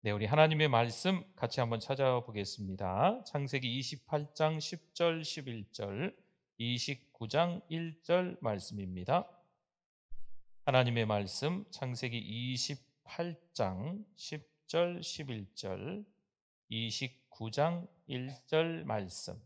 네, 우리 하나님의 말씀 같이 한번 찾아보겠습니다. 창세기 28장 10절, 11절, 29장 1절 말씀입니다. 하나님의 말씀 창세기 28장 10절, 11절, 29장 1절 말씀.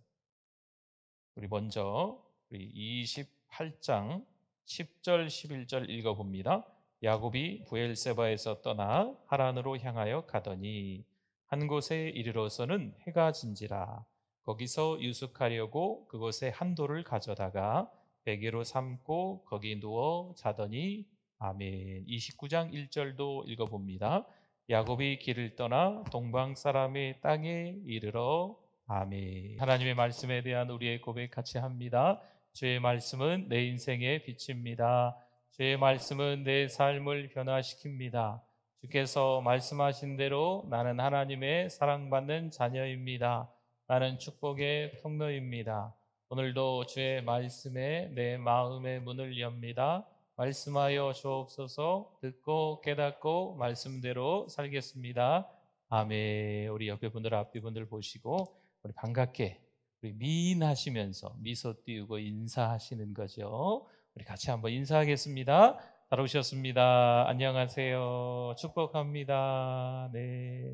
우리 먼저 28장 10절, 11절 읽어봅니다. 야곱이 브엘세바에서 떠나 하란으로 향하여 가더니 한 곳에 이르러서는 해가 진지라. 거기서 유숙하려고 그곳에 한 돌을 가져다가 베개로 삼고 거기 누워 자더니 아멘. 29장 1절도 읽어봅니다. 야곱이 길을 떠나 동방 사람의 땅에 이르러 아멘. 하나님의 말씀에 대한 우리의 고백 같이 합니다. 주의 말씀은 내 인생의 빛입니다. 주의 말씀은 내 삶을 변화시킵니다. 주께서 말씀하신 대로 나는 하나님의 사랑받는 자녀입니다. 나는 축복의 통로입니다. 오늘도 주의 말씀에 내 마음의 문을 엽니다. 말씀하여 주옵소서. 듣고 깨닫고 말씀대로 살겠습니다. 아멘. 우리 옆에 분들 앞에 분들 보시고 우리 반갑게 우리 미인하시면서 미소 띄우고 인사하시는 거죠. 우리 같이 한번 인사하겠습니다. 잘 오셨습니다. 안녕하세요. 축복합니다. 네.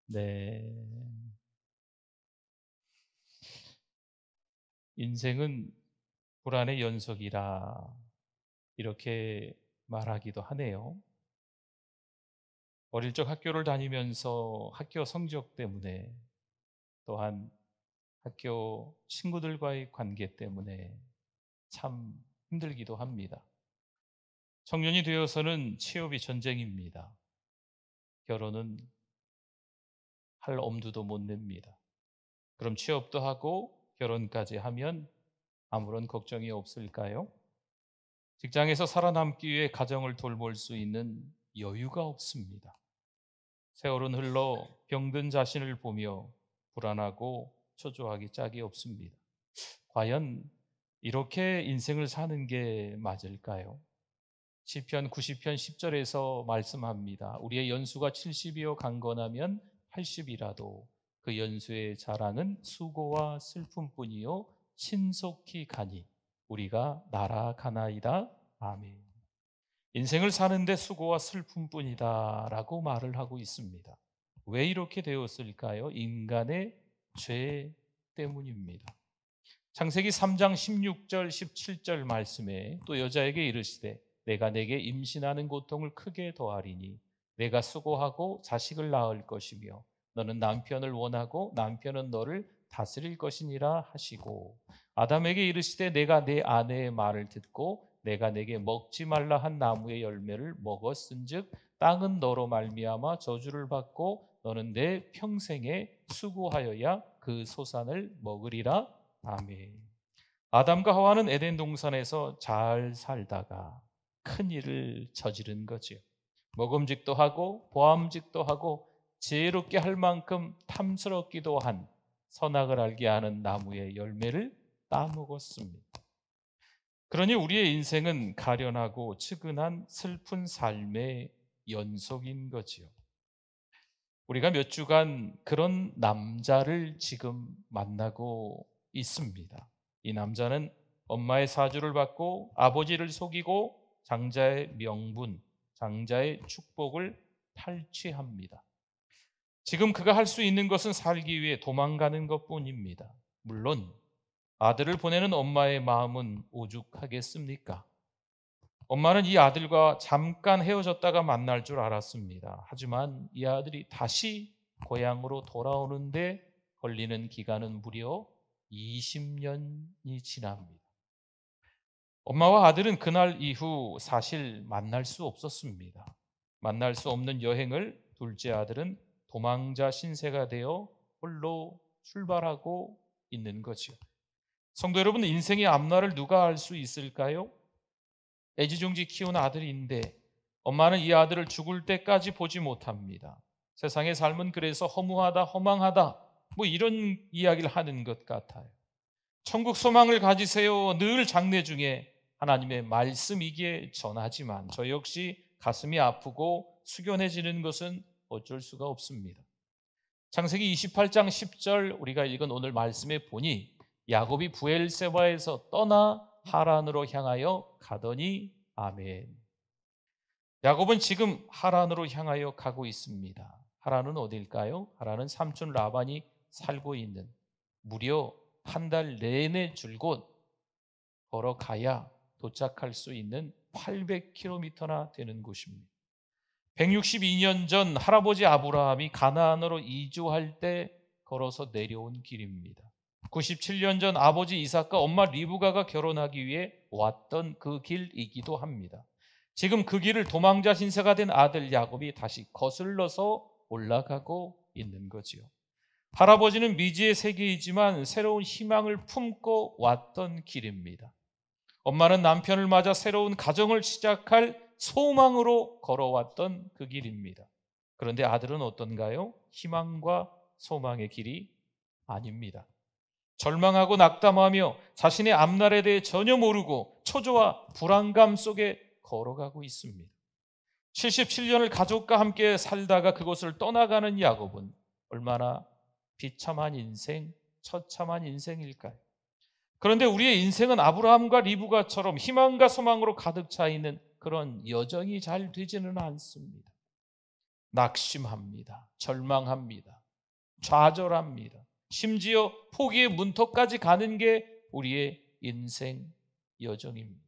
네. 인생은 불안의 연속이라 이렇게 말하기도 하네요. 어릴 적 학교를 다니면서 학교 성적 때문에 또한 학교 친구들과의 관계 때문에 참 힘들기도 합니다. 청년이 되어서는 취업이 전쟁입니다. 결혼은 할 엄두도 못 냅니다. 그럼 취업도 하고 결혼까지 하면 아무런 걱정이 없을까요? 직장에서 살아남기 위해 가정을 돌볼 수 있는 여유가 없습니다. 세월은 흘러 병든 자신을 보며 불안하고 초조하기 짝이 없습니다. 과연 이렇게 인생을 사는 게 맞을까요? 시편 90편 10절에서 말씀합니다. 우리의 연수가 70이요 강건하면 80이라도 그 연수의 자랑은 수고와 슬픔뿐이요 신속히 가니 우리가 날아가나이다. 아멘. 인생을 사는데 수고와 슬픔뿐이다 라고 말을 하고 있습니다. 왜 이렇게 되었을까요? 인간의 죄 때문입니다. 창세기 3장 16절 17절 말씀에 또 여자에게 이르시되 내가 내게 임신하는 고통을 크게 더하리니 내가 수고하고 자식을 낳을 것이며 너는 남편을 원하고 남편은 너를 다스릴 것이니라 하시고 아담에게 이르시되 내가 내 아내의 말을 듣고 내가 내게 먹지 말라 한 나무의 열매를 먹었은즉 땅은 너로 말미암아 저주를 받고 너는 내 평생에 수고하여야 그 소산을 먹으리라. 아멘. 아담과 하와는 에덴 동산에서 잘 살다가 큰 일을 저지른 거지요. 먹음직도 하고 보암직도 하고 지혜롭게 할 만큼 탐스럽기도 한 선악을 알게 하는 나무의 열매를 따먹었습니다. 그러니 우리의 인생은 가련하고 측은한 슬픈 삶의 연속인 거지요. 우리가 몇 주간 그런 남자를 지금 만나고 있습니다. 이 남자는 엄마의 사주를 받고 아버지를 속이고 장자의 명분, 장자의 축복을 탈취합니다. 지금 그가 할 수 있는 것은 살기 위해 도망가는 것뿐입니다. 물론 아들을 보내는 엄마의 마음은 오죽하겠습니까? 엄마는 이 아들과 잠깐 헤어졌다가 만날 줄 알았습니다. 하지만 이 아들이 다시 고향으로 돌아오는데 걸리는 기간은 무려 20년이 지납니다. 엄마와 아들은 그날 이후 사실 만날 수 없었습니다. 만날 수 없는 여행을 둘째 아들은 도망자 신세가 되어 홀로 출발하고 있는 거죠. 성도 여러분, 인생의 앞날을 누가 알 수 있을까요? 애지중지 키운 아들인데 엄마는 이 아들을 죽을 때까지 보지 못합니다. 세상의 삶은 그래서 허무하다, 허망하다 뭐 이런 이야기를 하는 것 같아요. 천국 소망을 가지세요. 늘 장례 중에 하나님의 말씀이기에 전하지만 저 역시 가슴이 아프고 숙연해지는 것은 어쩔 수가 없습니다. 창세기 28장 10절 우리가 읽은 오늘 말씀에 보니 야곱이 브엘세바에서 떠나 하란으로 향하여 가더니 아멘. 야곱은 지금 하란으로 향하여 가고 있습니다. 하란은 어딜까요? 하란은 삼촌 라반이 살고 있는, 무려 한 달 내내 줄곧 걸어가야 도착할 수 있는 800km나 되는 곳입니다. 162년 전 할아버지 아브라함이 가나안으로 이주할 때 걸어서 내려온 길입니다. 97년 전 아버지 이삭과 엄마 리브가가 결혼하기 위해 왔던 그 길이기도 합니다. 지금 그 길을 도망자 신세가 된 아들 야곱이 다시 거슬러서 올라가고 있는 거지요. 할아버지는 미지의 세계이지만 새로운 희망을 품고 왔던 길입니다. 엄마는 남편을 맞아 새로운 가정을 시작할 소망으로 걸어왔던 그 길입니다. 그런데 아들은 어떤가요? 희망과 소망의 길이 아닙니다. 절망하고 낙담하며 자신의 앞날에 대해 전혀 모르고 초조와 불안감 속에 걸어가고 있습니다. 77년을 가족과 함께 살다가 그곳을 떠나가는 야곱은 얼마나 비참한 인생, 처참한 인생일까요? 그런데 우리의 인생은 아브라함과 리브가처럼 희망과 소망으로 가득 차 있는 그런 여정이 잘 되지는 않습니다. 낙심합니다. 절망합니다. 좌절합니다. 심지어 포기의 문턱까지 가는 게 우리의 인생 여정입니다.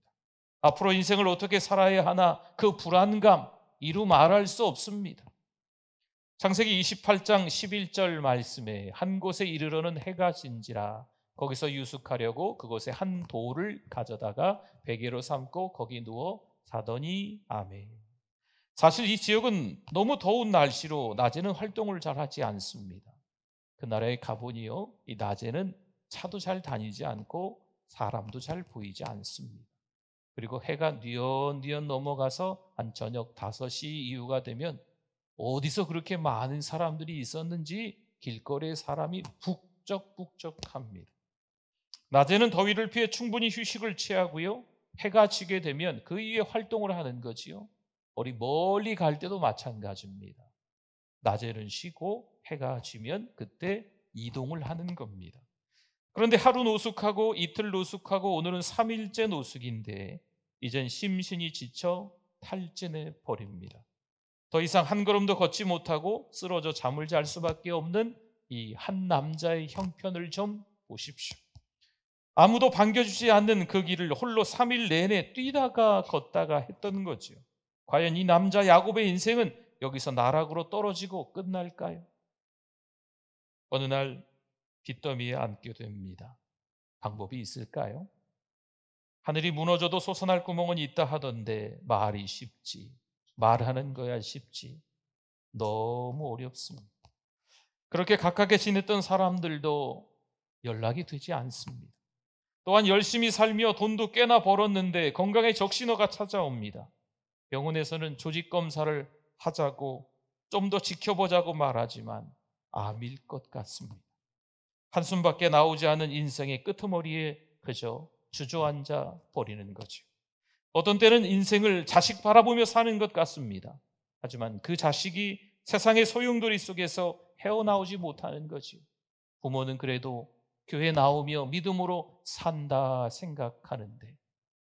앞으로 인생을 어떻게 살아야 하나 그 불안감 이루 말할 수 없습니다. 창세기 28장 11절 말씀에 한 곳에 이르러는 해가 진지라 거기서 유숙하려고 그곳에 한 돌을 가져다가 베개로 삼고 거기 누워 자더니 아멘. 사실 이 지역은 너무 더운 날씨로 낮에는 활동을 잘 하지 않습니다. 그 나라에 가보니요, 이 낮에는 차도 잘 다니지 않고 사람도 잘 보이지 않습니다. 그리고 해가 뉘엿뉘엿 넘어가서 한 저녁 5시 이후가 되면 어디서 그렇게 많은 사람들이 있었는지 길거리에 사람이 북적북적합니다. 낮에는 더위를 피해 충분히 휴식을 취하고요, 해가 지게 되면 그 위에 활동을 하는 거지요. 어디 멀리 갈 때도 마찬가지입니다. 낮에는 쉬고 해가 지면 그때 이동을 하는 겁니다. 그런데 하루 노숙하고 이틀 노숙하고 오늘은 3일째 노숙인데 이젠 심신이 지쳐 탈진해 버립니다. 더 이상 한 걸음도 걷지 못하고 쓰러져 잠을 잘 수밖에 없는 이 한 남자의 형편을 좀 보십시오. 아무도 반겨주지 않는 그 길을 홀로 3일 내내 뛰다가 걷다가 했던 거죠. 과연 이 남자 야곱의 인생은 여기서 나락으로 떨어지고 끝날까요? 어느 날 빚더미에 앉게 됩니다. 방법이 있을까요? 하늘이 무너져도 솟아날 구멍은 있다 하던데 말이 쉽지, 말하는 거야 쉽지, 너무 어렵습니다. 그렇게 가깝게 지냈던 사람들도 연락이 되지 않습니다. 또한 열심히 살며 돈도 꽤나 벌었는데 건강에 적신호가 찾아옵니다. 병원에서는 조직검사를 하자고 좀 더 지켜보자고 말하지만 암일 것 같습니다. 한숨밖에 나오지 않은 인생의 끄트머리에 그저 주저앉아 버리는 거죠. 어떤 때는 인생을 자식 바라보며 사는 것 같습니다. 하지만 그 자식이 세상의 소용돌이 속에서 헤어나오지 못하는 거죠. 부모는 그래도 교회 나오며 믿음으로 산다 생각하는데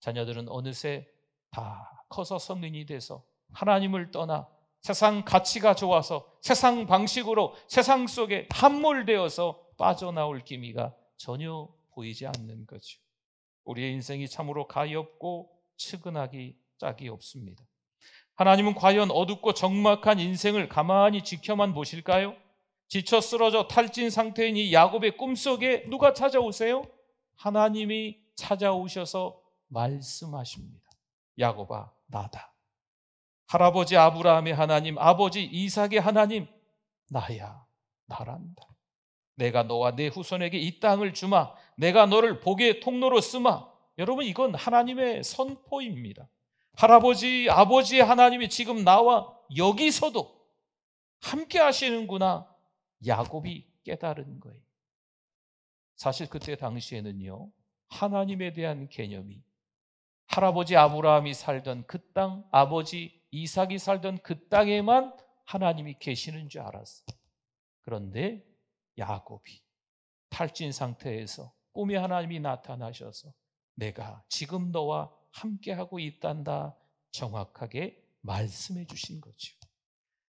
자녀들은 어느새 다 커서 성인이 돼서 하나님을 떠나 세상 가치가 좋아서 세상 방식으로 세상 속에 함몰되어서 빠져나올 기미가 전혀 보이지 않는 거죠. 우리의 인생이 참으로 가엾고 측은하기 짝이 없습니다. 하나님은 과연 어둡고 적막한 인생을 가만히 지켜만 보실까요? 지쳐 쓰러져 탈진 상태인 이 야곱의 꿈속에 누가 찾아오세요? 하나님이 찾아오셔서 말씀하십니다. 야곱아, 나다. 할아버지 아브라함의 하나님, 아버지 이삭의 하나님, 나야, 나란다. 내가 너와 내 후손에게 이 땅을 주마. 내가 너를 복의 통로로 쓰마. 여러분, 이건 하나님의 선포입니다. 할아버지, 아버지의 하나님이 지금 나와 여기서도 함께 하시는구나. 야곱이 깨달은 거예요. 사실 그때 당시에는요, 하나님에 대한 개념이 할아버지 아브라함이 살던 그 땅, 아버지 이삭이 살던 그 땅에만 하나님이 계시는 줄 알았어. 그런데 야곱이 탈진 상태에서 꿈에 하나님이 나타나셔서 내가 지금 너와 함께하고 있단다 정확하게 말씀해 주신 거죠.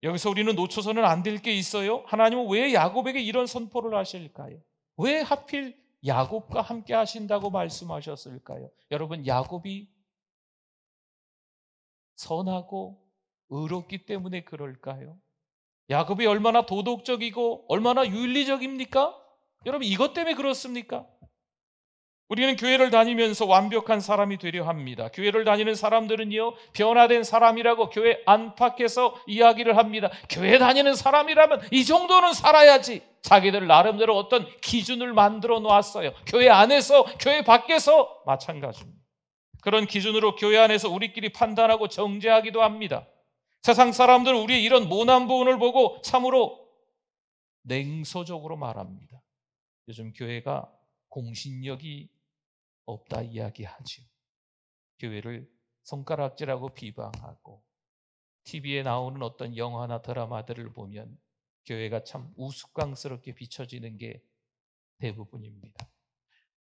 여기서 우리는 놓쳐서는 안 될 게 있어요. 하나님은 왜 야곱에게 이런 선포를 하실까요? 왜 하필 야곱과 함께 하신다고 말씀하셨을까요? 여러분, 야곱이 선하고 의롭기 때문에 그럴까요? 야곱이 얼마나 도덕적이고 얼마나 윤리적입니까? 여러분, 이것 때문에 그렇습니까? 우리는 교회를 다니면서 완벽한 사람이 되려 합니다. 교회를 다니는 사람들은요, 변화된 사람이라고 교회 안팎에서 이야기를 합니다. 교회 다니는 사람이라면 이 정도는 살아야지. 자기들 나름대로 어떤 기준을 만들어 놓았어요. 교회 안에서, 교회 밖에서 마찬가지입니다. 그런 기준으로 교회 안에서 우리끼리 판단하고 정죄하기도 합니다. 세상 사람들은 우리의 이런 모난부분을 보고 참으로 냉소적으로 말합니다. 요즘 교회가 공신력이 없다 이야기하죠. 교회를 손가락질하고 비방하고 TV에 나오는 어떤 영화나 드라마들을 보면 교회가 참 우스꽝스럽게 비춰지는 게 대부분입니다.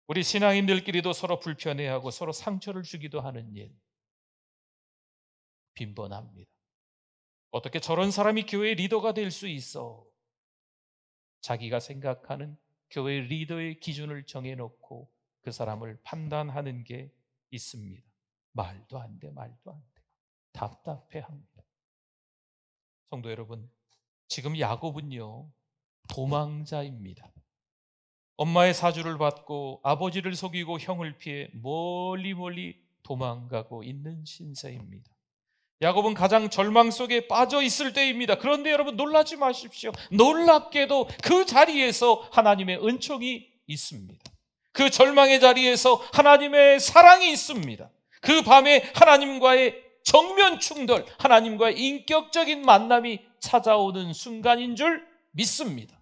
우리 신앙인들끼리도 서로 불편해하고 서로 상처를 주기도 하는 일 빈번합니다. 어떻게 저런 사람이 교회의 리더가 될 수 있어? 자기가 생각하는 교회 리더의 기준을 정해놓고 그 사람을 판단하는 게 있습니다. 말도 안 돼, 말도 안 돼. 답답해합니다. 성도 여러분, 지금 야곱은요, 도망자입니다. 엄마의 사주를 받고 아버지를 속이고 형을 피해 멀리 도망가고 있는 신세입니다. 야곱은 가장 절망 속에 빠져 있을 때입니다. 그런데 여러분, 놀라지 마십시오. 놀랍게도 그 자리에서 하나님의 은총이 있습니다. 그 절망의 자리에서 하나님의 사랑이 있습니다. 그 밤에 하나님과의 정면 충돌, 하나님과의 인격적인 만남이 찾아오는 순간인 줄 믿습니다.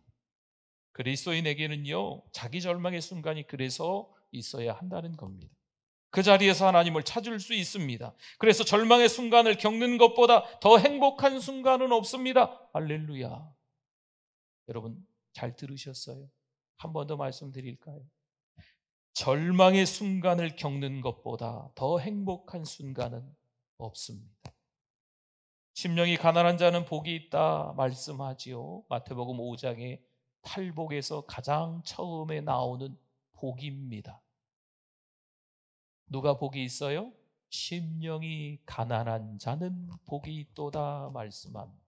그리스도인에게는요, 자기 절망의 순간이 그래서 있어야 한다는 겁니다. 그 자리에서 하나님을 찾을 수 있습니다. 그래서 절망의 순간을 겪는 것보다 더 행복한 순간은 없습니다. 할렐루야. 여러분, 잘 들으셨어요? 한 번 더 말씀드릴까요? 절망의 순간을 겪는 것보다 더 행복한 순간은 없습니다. 심령이 가난한 자는 복이 있다 말씀하지요. 마태복음 5장의 팔복에서 가장 처음에 나오는 복입니다. 누가 복이 있어요? 심령이 가난한 자는 복이 있도다 말씀합니다.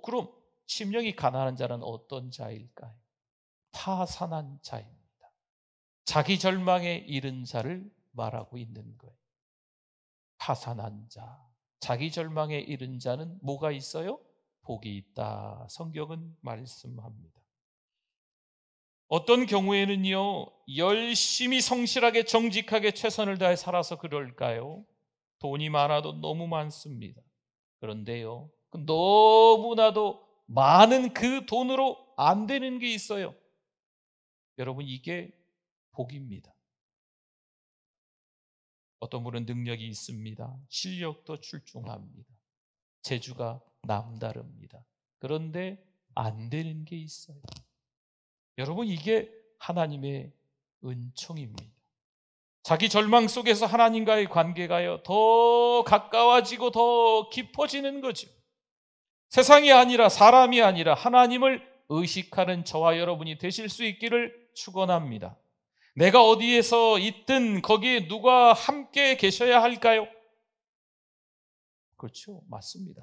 그럼 심령이 가난한 자는 어떤 자일까요? 파산한 자입니다. 자기 절망에 이른 자를 말하고 있는 거예요. 파산한 자, 자기 절망에 이른 자는 뭐가 있어요? 복이 있다. 성경은 말씀합니다. 어떤 경우에는요, 열심히 성실하게 정직하게 최선을 다해 살아서 그럴까요? 돈이 많아도 너무 많습니다. 그런데요, 너무나도 많은 그 돈으로 안 되는 게 있어요. 여러분, 이게 복입니다. 어떤 분은 능력이 있습니다. 실력도 출중합니다. 재주가 남다릅니다. 그런데 안 되는 게 있어요. 여러분, 이게 하나님의 은총입니다. 자기 절망 속에서 하나님과의 관계가요, 더 가까워지고 더 깊어지는 거죠. 세상이 아니라 사람이 아니라 하나님을 의식하는 저와 여러분이 되실 수 있기를 축원합니다. 내가 어디에서 있든 거기에 누가 함께 계셔야 할까요? 그렇죠. 맞습니다.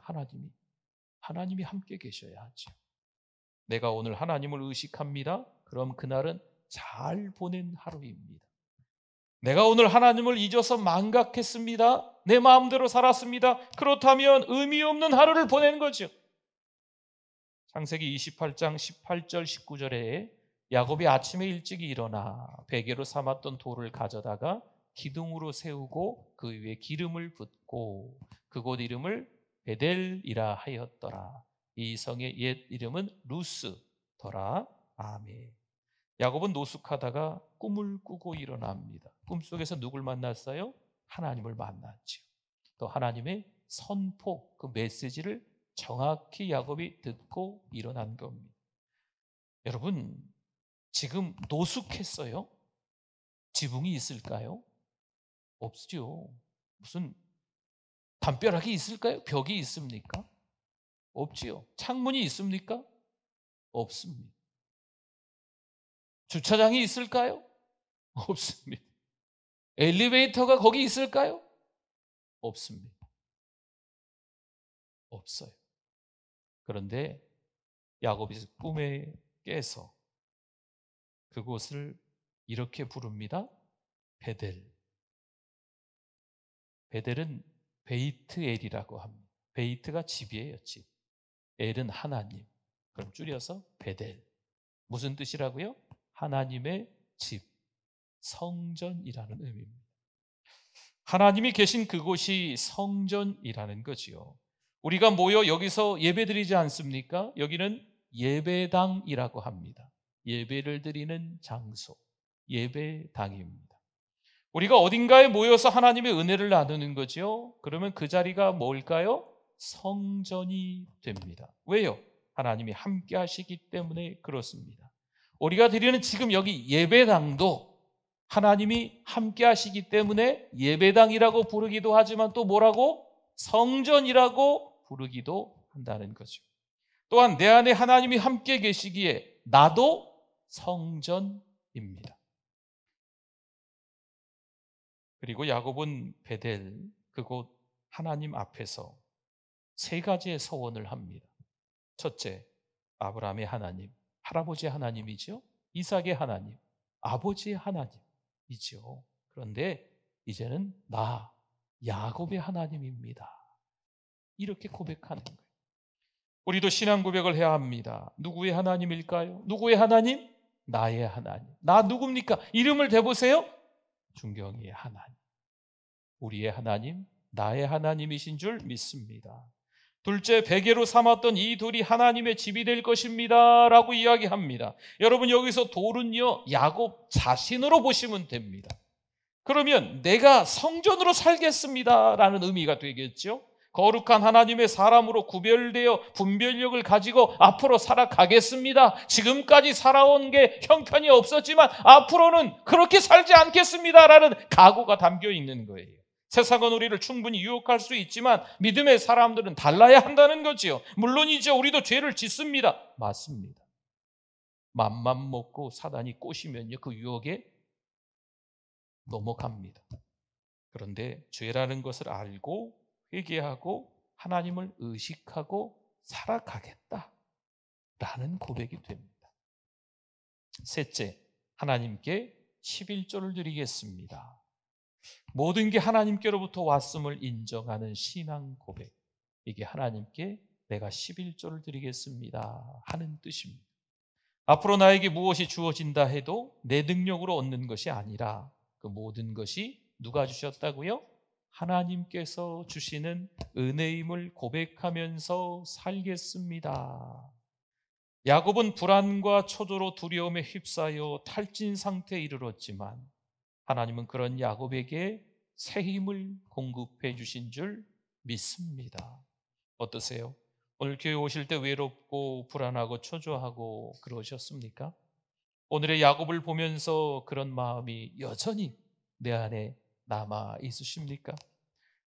하나님이 함께 계셔야 하죠. 내가 오늘 하나님을 의식합니다. 그럼 그날은 잘 보낸 하루입니다. 내가 오늘 하나님을 잊어서 망각했습니다. 내 마음대로 살았습니다. 그렇다면 의미 없는 하루를 보낸 거죠. 창세기 28장 18절 19절에 야곱이 아침에 일찍 일어나 베개로 삼았던 돌을 가져다가 기둥으로 세우고 그 위에 기름을 붓고 그곳 이름을 베델이라 하였더라. 이 성의 옛 이름은 루스더라. 아멘. 야곱은 노숙하다가 꿈을 꾸고 일어납니다. 꿈속에서 누굴 만났어요? 하나님을 만났죠. 또 하나님의 선포, 그 메시지를 정확히 야곱이 듣고 일어난 겁니다. 여러분, 지금 노숙했어요? 지붕이 있을까요? 없죠. 무슨 담벼락이 있을까요? 벽이 있습니까? 없지요. 창문이 있습니까? 없습니다. 주차장이 있을까요? 없습니다. 엘리베이터가 거기 있을까요? 없습니다. 없어요. 그런데 야곱이 꿈에 깨서 그곳을 이렇게 부릅니다. 베델. 베델은 베이트엘이라고 합니다. 베이트가 집이에요, 집. 엘은 하나님. 그럼 줄여서 베델. 무슨 뜻이라고요? 하나님의 집, 성전이라는 의미입니다. 하나님이 계신 그곳이 성전이라는 거지요. 우리가 모여 여기서 예배드리지 않습니까? 여기는 예배당이라고 합니다. 예배를 드리는 장소, 예배당입니다. 우리가 어딘가에 모여서 하나님의 은혜를 나누는 거죠. 그러면 그 자리가 뭘까요? 성전이 됩니다. 왜요? 하나님이 함께 하시기 때문에 그렇습니다. 우리가 드리는 지금 여기 예배당도 하나님이 함께 하시기 때문에 예배당이라고 부르기도 하지만 또 뭐라고? 성전이라고 부르기도 한다는 거죠. 또한 내 안에 하나님이 함께 계시기에 나도 성전입니다. 그리고 야곱은 베델, 그곳 하나님 앞에서 세 가지의 서원을 합니다. 첫째, 아브라함의 하나님, 할아버지의 하나님이죠. 이삭의 하나님, 아버지의 하나님이죠. 그런데 이제는 나, 야곱의 하나님입니다. 이렇게 고백하는 거예요. 우리도 신앙 고백을 해야 합니다. 누구의 하나님일까요? 누구의 하나님? 나의 하나님. 나 누굽니까? 이름을 대보세요. 중경이의 하나님. 우리의 하나님, 나의 하나님이신 줄 믿습니다. 둘째, 베개로 삼았던 이 돌이 하나님의 집이 될 것입니다 라고 이야기합니다. 여러분, 여기서 돌은요, 야곱 자신으로 보시면 됩니다. 그러면 내가 성전으로 살겠습니다 라는 의미가 되겠죠. 거룩한 하나님의 사람으로 구별되어 분별력을 가지고 앞으로 살아가겠습니다. 지금까지 살아온 게 형편이 없었지만 앞으로는 그렇게 살지 않겠습니다 라는 각오가 담겨 있는 거예요. 세상은 우리를 충분히 유혹할 수 있지만 믿음의 사람들은 달라야 한다는 거지요. 물론이죠, 우리도 죄를 짓습니다. 맞습니다. 맘만 먹고 사단이 꼬시면요, 그 유혹에 넘어갑니다. 그런데 죄라는 것을 알고 회개하고 하나님을 의식하고 살아가겠다라는 고백이 됩니다. 셋째, 하나님께 11조를 드리겠습니다. 모든 게 하나님께로부터 왔음을 인정하는 신앙 고백. 이게 하나님께 내가 11조를 드리겠습니다 하는 뜻입니다. 앞으로 나에게 무엇이 주어진다 해도 내 능력으로 얻는 것이 아니라 그 모든 것이 누가 주셨다고요? 하나님께서 주시는 은혜임을 고백하면서 살겠습니다. 야곱은 불안과 초조로 두려움에 휩싸여 탈진 상태에 이르렀지만 하나님은 그런 야곱에게 새 힘을 공급해 주신 줄 믿습니다. 어떠세요? 오늘 교회 오실 때 외롭고 불안하고 초조하고 그러셨습니까? 오늘의 야곱을 보면서 그런 마음이 여전히 내 안에 남아 있으십니까?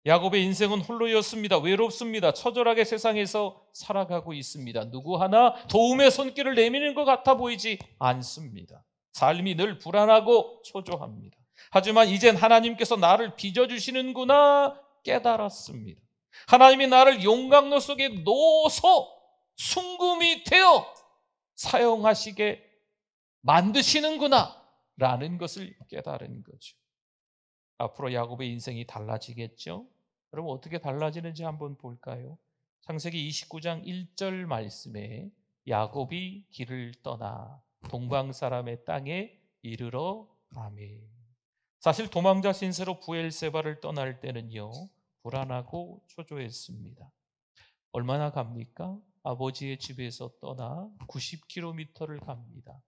야곱의 인생은 홀로였습니다. 외롭습니다. 처절하게 세상에서 살아가고 있습니다. 누구 하나 도움의 손길을 내미는 것 같아 보이지 않습니다. 삶이 늘 불안하고 초조합니다. 하지만 이젠 하나님께서 나를 빚어주시는구나 깨달았습니다. 하나님이 나를 용광로 속에 넣어서 순금이 되어 사용하시게 만드시는구나 라는 것을 깨달은 거죠. 앞으로 야곱의 인생이 달라지겠죠? 여러분, 어떻게 달라지는지 한번 볼까요? 창세기 29장 1절 말씀에 야곱이 길을 떠나 동방 사람의 땅에 이르러 가매. 사실 도망자 신세로 부엘세바를 떠날 때는요, 불안하고 초조했습니다. 얼마나 갑니까? 아버지의 집에서 떠나 90km를 갑니다.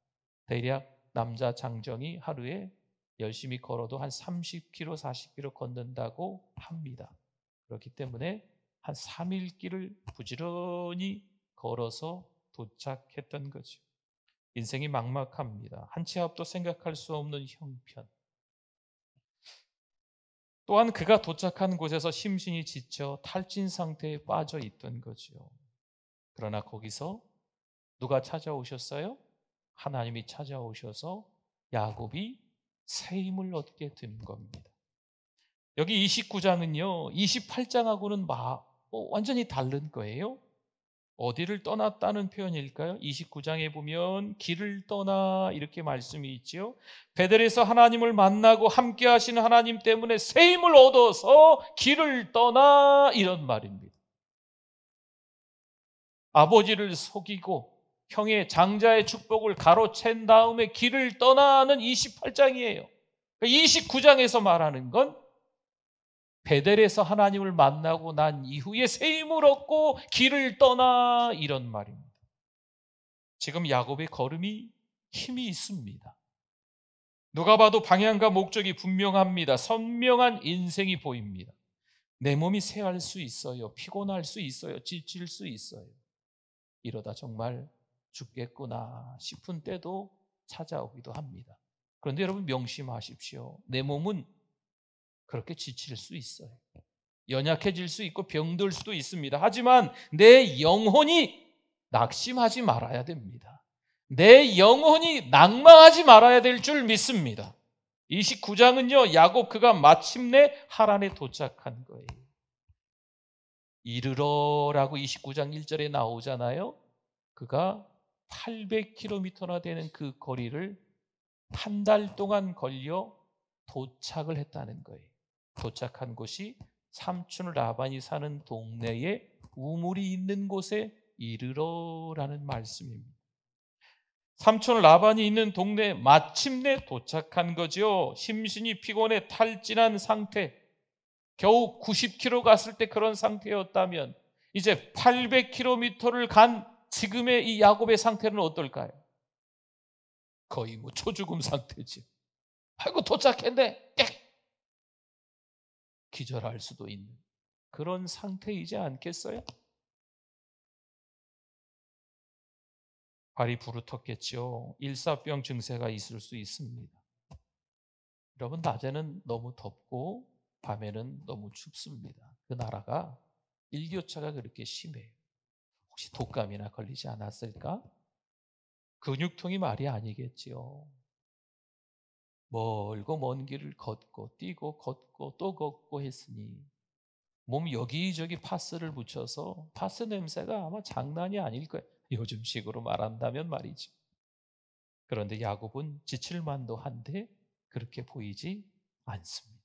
대략 남자 장정이 하루에 열심히 걸어도 한 30km, 40km 걷는다고 합니다. 그렇기 때문에 한 3일 길을 부지런히 걸어서 도착했던 거죠. 인생이 막막합니다. 한 치 앞도 생각할 수 없는 형편. 또한 그가 도착한 곳에서 심신이 지쳐 탈진 상태에 빠져 있던 거죠. 그러나 거기서 누가 찾아오셨어요? 하나님이 찾아오셔서 야곱이 새 힘을 얻게 된 겁니다. 여기 29장은요 28장하고는 완전히 다른 거예요. 어디를 떠났다는 표현일까요? 29장에 보면 길을 떠나 이렇게 말씀이 있죠. 베델에서 하나님을 만나고 함께 하시는 하나님 때문에 새 힘을 얻어서 길을 떠나 이런 말입니다. 아버지를 속이고 형의 장자의 축복을 가로챈 다음에 길을 떠나는 28장이에요. 29장에서 말하는 건 베델에서 하나님을 만나고 난 이후에 새 힘을 얻고 길을 떠나 이런 말입니다. 지금 야곱의 걸음이 힘이 있습니다. 누가 봐도 방향과 목적이 분명합니다. 선명한 인생이 보입니다. 내 몸이 쇠할 수 있어요. 피곤할 수 있어요. 지칠 수 있어요. 이러다 정말 죽겠구나 싶은 때도 찾아오기도 합니다. 그런데 여러분 명심하십시오. 내 몸은 그렇게 지칠 수 있어요. 연약해질 수 있고 병들 수도 있습니다. 하지만 내 영혼이 낙심하지 말아야 됩니다. 내 영혼이 낭망하지 말아야 될 줄 믿습니다. 29장은요 야곱 그가 마침내 하란에 도착한 거예요. 이르러라고 29장 1절에 나오잖아요. 그가 800km나 되는 그 거리를 한 달 동안 걸려 도착을 했다는 거예요. 도착한 곳이 삼촌 라반이 사는 동네에 우물이 있는 곳에 이르러라는 말씀입니다. 삼촌 라반이 있는 동네에 마침내 도착한 거죠. 심신이 피곤해 탈진한 상태, 겨우 90km 갔을 때 그런 상태였다면 이제 800km를 간 지금의 이 야곱의 상태는 어떨까요? 거의 뭐 초죽음 상태지. 아이고 도착했네. 기절할 수도 있는 그런 상태이지 않겠어요? 발이 부르텄겠죠. 일사병 증세가 있을 수 있습니다. 여러분 낮에는 너무 덥고 밤에는 너무 춥습니다. 그 나라가 일교차가 그렇게 심해요. 혹시 독감이나 걸리지 않았을까? 근육통이 말이 아니겠지요. 멀고 먼 길을 걷고 뛰고 걷고 또 걷고 했으니 몸 여기저기 파스를 붙여서 파스 냄새가 아마 장난이 아닐 거예요. 요즘식으로 말한다면 말이죠. 그런데 야곱은 지칠만도 한데 그렇게 보이지 않습니다.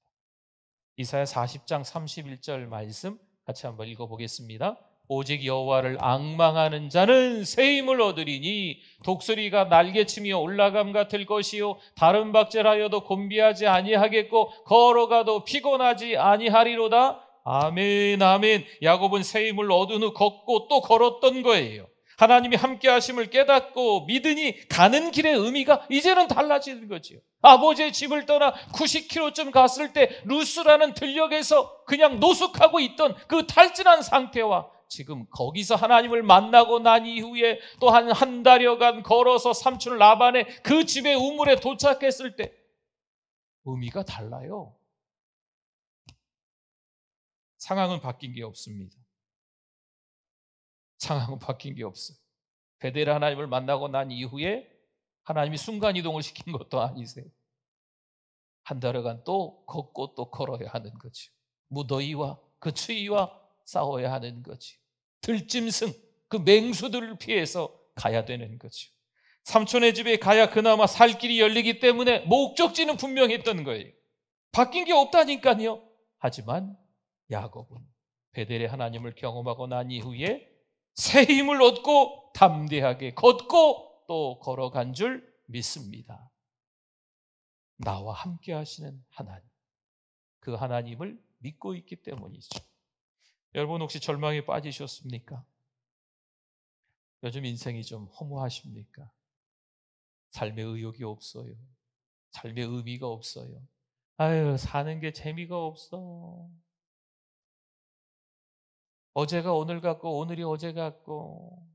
이사야 40장 31절 말씀 같이 한번 읽어보겠습니다. 오직 여호와를 앙망하는 자는 새 힘을 얻으리니 독수리가 날개치며 올라감 같을 것이요 다른 박질하여도 곤비하지 아니하겠고 걸어가도 피곤하지 아니하리로다. 아멘 아멘. 야곱은 새 힘을 얻은 후 걷고 또 걸었던 거예요. 하나님이 함께 하심을 깨닫고 믿으니 가는 길의 의미가 이제는 달라지는 거지요. 아버지의 집을 떠나 90km쯤 갔을 때 루스라는 들녘에서 그냥 노숙하고 있던 그 탈진한 상태와 지금 거기서 하나님을 만나고 난 이후에 또 한 달여간 걸어서 삼촌 라반의 그 집의 우물에 도착했을 때 의미가 달라요. 상황은 바뀐 게 없습니다. 상황은 바뀐 게 없어요. 베델 하나님을 만나고 난 이후에 하나님이 순간이동을 시킨 것도 아니세요. 한 달여간 또 걷고 또 걸어야 하는 거죠. 무더위와 그 추위와 싸워야 하는 거죠. 들짐승, 그 맹수들을 피해서 가야 되는 거죠. 삼촌의 집에 가야 그나마 살 길이 열리기 때문에 목적지는 분명했던 거예요. 바뀐 게 없다니까요. 하지만 야곱은 베델의 하나님을 경험하고 난 이후에 새 힘을 얻고 담대하게 걷고 또 걸어간 줄 믿습니다. 나와 함께 하시는 하나님, 그 하나님을 믿고 있기 때문이죠. 여러분 혹시 절망에 빠지셨습니까? 요즘 인생이 좀 허무하십니까? 삶의 의욕이 없어요. 삶의 의미가 없어요. 아유, 사는 게 재미가 없어. 어제가 오늘 같고 오늘이 어제 같고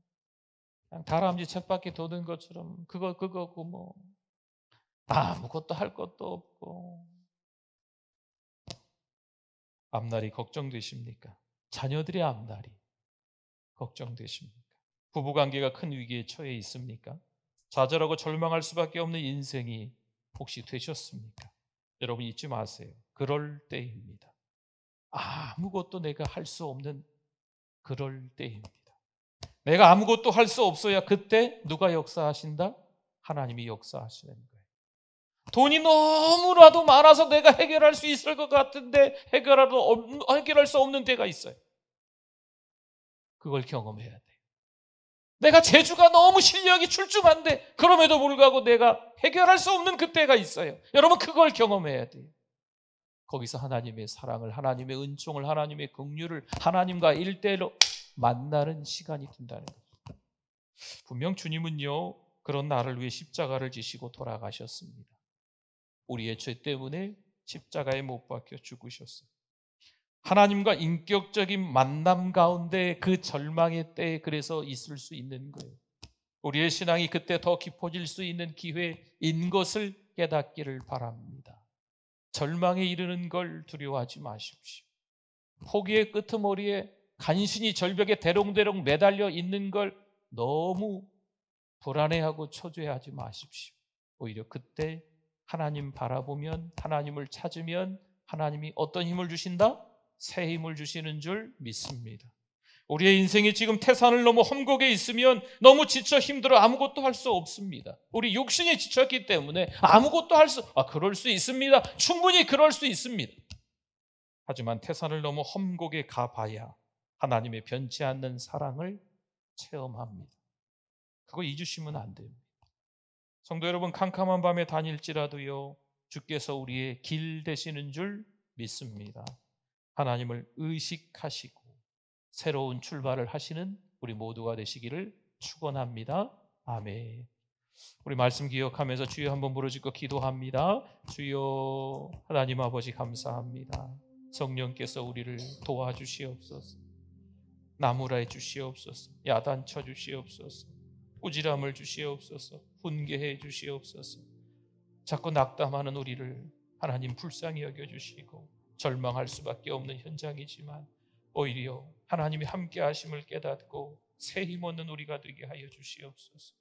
그냥 다람쥐 쳇바퀴 도는 것처럼 그거고 뭐 아무것도 할 것도 없고. 앞날이 걱정되십니까? 자녀들의 앞날이 걱정되십니까? 부부관계가 큰 위기에 처해 있습니까? 좌절하고 절망할 수밖에 없는 인생이 혹시 되셨습니까? 여러분 잊지 마세요. 그럴 때입니다. 아무것도 내가 할 수 없는 그럴 때입니다. 내가 아무것도 할 수 없어야 그때 누가 역사하신다? 하나님이 역사하시는 거예요. 돈이 너무나도 많아서 내가 해결할 수 있을 것 같은데 해결할 수 없는 때가 있어요. 그걸 경험해야 돼요. 내가 재주가 너무 실력이 출중한데 그럼에도 불구하고 내가 해결할 수 없는 그때가 있어요. 여러분 그걸 경험해야 돼요. 거기서 하나님의 사랑을, 하나님의 은총을, 하나님의 긍휼을 하나님과 일대일로 만나는 시간이 된다는 거죠. 분명 주님은요 그런 나를 위해 십자가를 지시고 돌아가셨습니다. 우리의 죄 때문에 십자가에 못 박혀 죽으셨어요. 하나님과 인격적인 만남 가운데 그 절망의 때에 그래서 있을 수 있는 거예요. 우리의 신앙이 그때 더 깊어질 수 있는 기회인 것을 깨닫기를 바랍니다. 절망에 이르는 걸 두려워하지 마십시오. 포기의 끄트머리에 간신히 절벽에 대롱대롱 매달려 있는 걸 너무 불안해하고 초조해하지 마십시오. 오히려 그때 하나님 바라보면, 하나님을 찾으면 하나님이 어떤 힘을 주신다? 새 힘을 주시는 줄 믿습니다. 우리의 인생이 지금 태산을 넘어 험곡에 있으면 너무 지쳐 힘들어 아무것도 할 수 없습니다. 우리 육신이 지쳤기 때문에 아무것도 그럴 수 있습니다. 충분히 그럴 수 있습니다. 하지만 태산을 넘어 험곡에 가봐야 하나님의 변치 않는 사랑을 체험합니다. 그거 잊으시면 안 됩니다. 성도 여러분, 캄캄한 밤에 다닐지라도요 주께서 우리의 길 되시는 줄 믿습니다. 하나님을 의식하시고 새로운 출발을 하시는 우리 모두가 되시기를 축원합니다. 아멘. 우리 말씀 기억하면서 주여 한번 부르짖고 기도합니다. 주여 하나님 아버지 감사합니다. 성령께서 우리를 도와주시옵소서. 나무라해 주시옵소서. 야단쳐 주시옵소서. 꾸지람을 주시옵소서. 훈계해 주시옵소서. 자꾸 낙담하는 우리를 하나님 불쌍히 여겨주시고 절망할 수밖에 없는 현장이지만 오히려 하나님이 함께 하심을 깨닫고 새 힘 얻는 우리가 되게 하여 주시옵소서.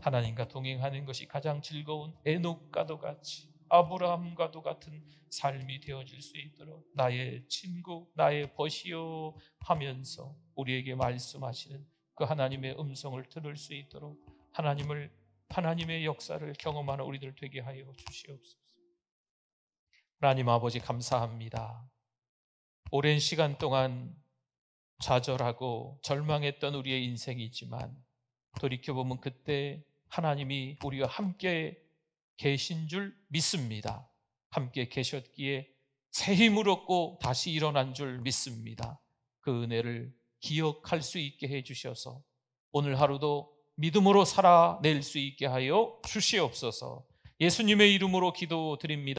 하나님과 동행하는 것이 가장 즐거운 에녹과도 같이 아브라함과도 같은 삶이 되어질 수 있도록 나의 친구, 나의 벗이요 하면서 우리에게 말씀하시는 그 하나님의 음성을 들을 수 있도록 하나님의 역사를 경험하는 우리들 되게 하여 주시옵소서. 하나님 아버지 감사합니다. 오랜 시간 동안 좌절하고 절망했던 우리의 인생이지만 돌이켜보면 그때 하나님이 우리와 함께 계신 줄 믿습니다. 함께 계셨기에 새 힘을 얻고 다시 일어난 줄 믿습니다. 그 은혜를 기억할 수 있게 해주셔서 오늘 하루도 믿음으로 살아낼 수 있게 하여 주시옵소서. 예수님의 이름으로 기도드립니다.